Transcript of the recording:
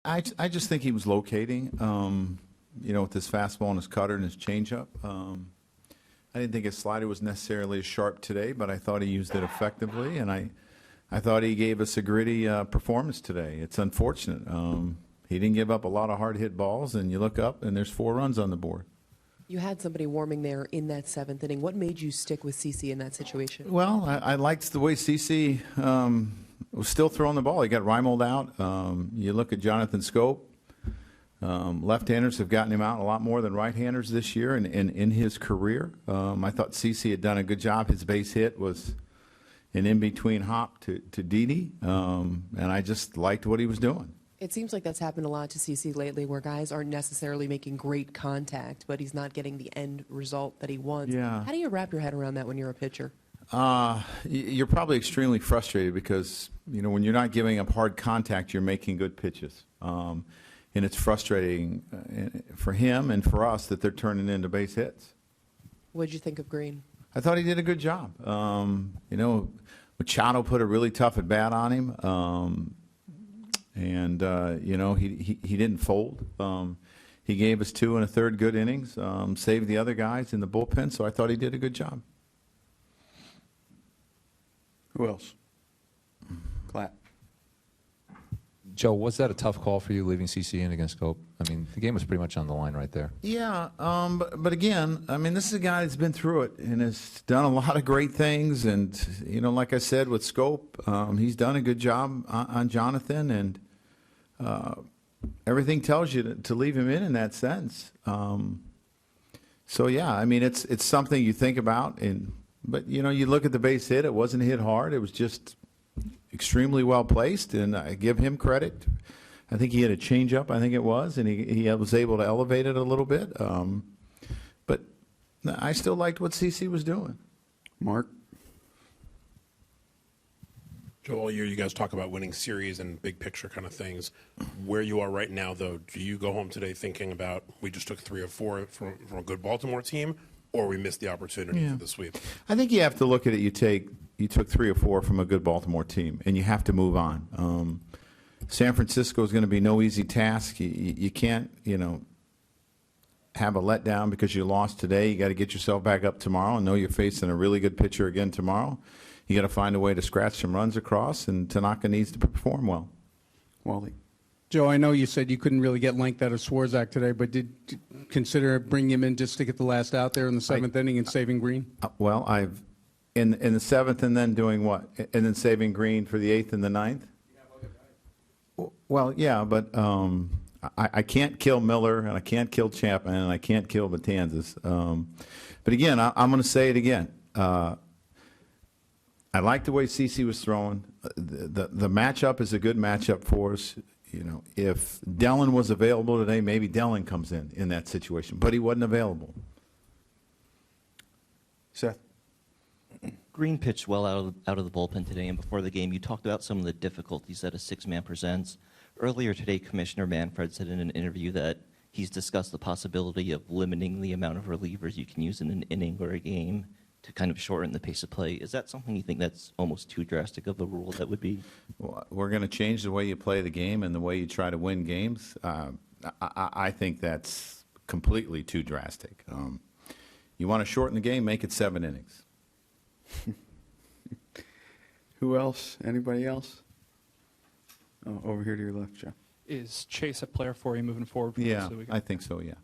I just think he was locating, with his fastball and his cutter and his changeup. I didn't think his slider was necessarily as sharp today, but I thought he used it effectively, and I thought he gave us a gritty performance today. It's unfortunate. He didn't give up a lot of hard-hit balls, and you look up, and there's 4 runs on the board. You had somebody warming there in that 7th inning. What made you stick with CC in that situation? Well, I liked the way CC was still throwing the ball. He got Reimold out. You look at Jonathan Scope. Left-handers have gotten him out a lot more than right-handers this year and in his career. I thought CC had done a good job. His base hit was an in-between hop to Didi, and I just liked what he was doing. It seems like that's happened a lot to CC lately, where guys aren't necessarily making great contact, but he's not getting the end result that he wants. Yeah. How do you wrap your head around that when you're a pitcher? You're probably extremely frustrated because, when you're not giving up hard contact, you're making good pitches. And it's frustrating for him and for us that they're turning into base hits. What did you think of Green? I thought he did a good job. Machado put a really tough at bat on him. And he didn't fold. He gave us 2 1/3 good innings, saved the other guys in the bullpen, so I thought he did a good job. Who else? Clap. Joe, was that a tough call for you leaving CC in against Cope? I mean, the game was pretty much on the line right there. Yeah, but again, this is a guy that's been through it and has done a lot of great things. And, like I said, with Scope, he's done a good job on Jonathan. And everything tells you to leave him in that sense. So, yeah, it's something you think about. But, you look at the base hit. It wasn't hit hard. It was just extremely well placed, and I give him credit. I think he had a changeup, I think it was, and he was able to elevate it a little bit. But I still liked what CC was doing. Mark? Joe, all year you guys talk about winning series and big picture kind of things. Where you are right now, though, do you go home today thinking about we just took 3 or 4 from a good Baltimore team, or we missed the opportunity for the sweep? I think you have to look at it. You took 3 or 4 from a good Baltimore team, and you have to move on. San Francisco is going to be no easy task. You can't, have a letdown because you lost today. You got to get yourself back up tomorrow and know you're facing a really good pitcher again tomorrow. You got to find a way to scratch some runs across, and Tanaka needs to perform well. Wally? Joe, I know you said you couldn't really get length out of Swarzak today, but did you consider bringing him in just to get the last out there in the 7th inning and saving Green? Well, I've in the 7th and then doing what? And then saving Green for the 8th and the 9th? Well, yeah, but I can't kill Miller, and I can't kill Chapman, and I can't kill Matanzas. But again, I'm going to say it again. I like the way CC was throwing. The matchup is a good matchup for us. If Dellin was available today, maybe Dellin comes in that situation. But he wasn't available. Seth? Green pitched well out of the bullpen today, and before the game, you talked about some of the difficulties that a 6-man presents. Earlier today, Commissioner Manfred said in an interview that he's discussed the possibility of limiting the amount of relievers you can use in an inning or a game to kind of shorten the pace of play. Is that something you think that's almost too drastic of a rule that would be? Well, we're going to change the way you play the game and the way you try to win games. I think that's completely too drastic. You want to shorten the game, make it 7 innings. Who else? Anybody else? Oh, over here to your left, Joe. Is Chase a player for you moving forward? Yeah, I think so, yeah.